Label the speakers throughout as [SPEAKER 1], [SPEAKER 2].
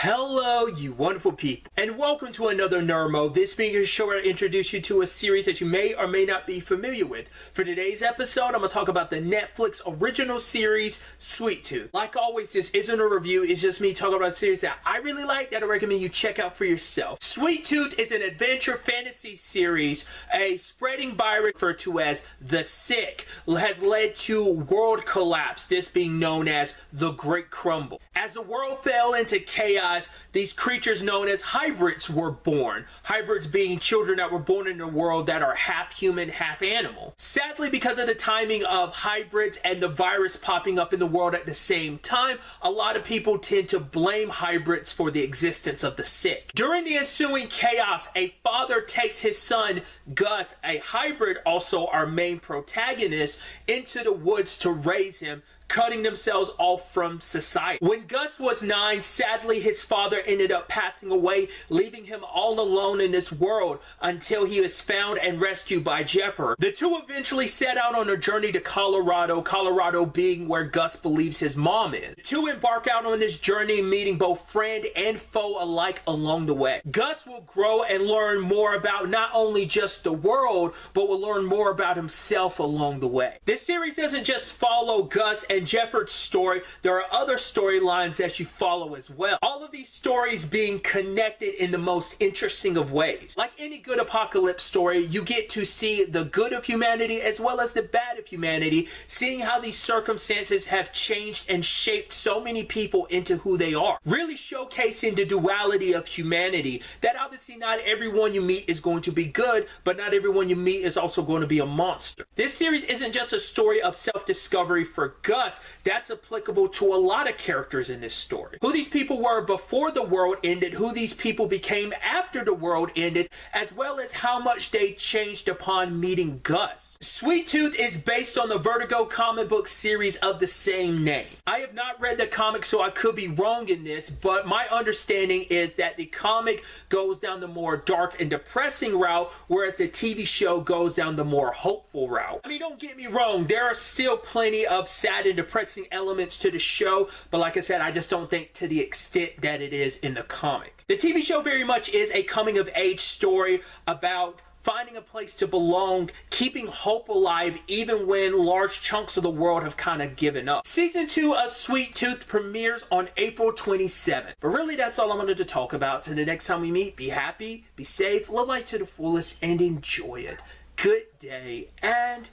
[SPEAKER 1] Hello, you wonderful people, and welcome to another Nerd Mode. This being a show where I introduce you to a series that you may or may not be familiar with. For today's episode, I'm going to talk about the Netflix original series, Sweet Tooth. Like always, this isn't a review, it's just me talking about a series that I really like that I recommend you check out for yourself. Sweet Tooth is an adventure fantasy series. A spreading virus referred to as the Sick has led to world collapse, this being known as the Great Crumble. As the world fell into chaos, these creatures known as hybrids were born. Hybrids being children that were born in a world that are half human, half animal. Sadly, because of the timing of hybrids and the virus popping up in the world at the same time, a lot of people tend to blame hybrids for the existence of the Sick. During the ensuing chaos, a father takes his son, Gus, a hybrid, also our main protagonist, into the woods to raise him, cutting themselves off from society. When Gus was 9, sadly his father ended up passing away, leaving him all alone in this world until he was found and rescued by Jepper. The two eventually set out on a journey to Colorado being where Gus believes his mom is. The two embark out on this journey, meeting both friend and foe alike along the way. Gus will grow and learn more about not only just the world, but will learn more about himself along the way. This series doesn't just follow Gus and Jepper's story, there are other storylines that you follow as well. All of these stories being connected in the most interesting of ways. Like any good apocalypse story, you get to see the good of humanity as well as the bad of humanity, seeing how these circumstances have changed and shaped so many people into who they are. Really showcasing the duality of humanity, that obviously not everyone you meet is going to be good, but not everyone you meet is also going to be a monster. This series isn't just a story of self-discovery for Gus, that's applicable to a lot of characters in this story. Who these people were before the world ended, who these people became after the world ended, as well as how much they changed upon meeting Gus. Sweet Tooth is based on the Vertigo comic book series of the same name. I have not read the comic, so I could be wrong in this, but my understanding is that the comic goes down the more dark and depressing route, whereas the TV show goes down the more hopeful route. I mean, don't get me wrong, there are still plenty of sad and depressing elements to the show, but like I said, I just don't think to the extent that it is in the comic. The TV show very much is a coming of age story about finding a place to belong, keeping hope alive even when large chunks of the world have kind of given up. Season 2 of Sweet Tooth premieres on April 27th. But really, that's all I wanted to talk about. Till the next time we meet, be happy, be safe, live life to the fullest, and enjoy it. Good day and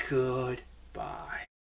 [SPEAKER 1] goodbye.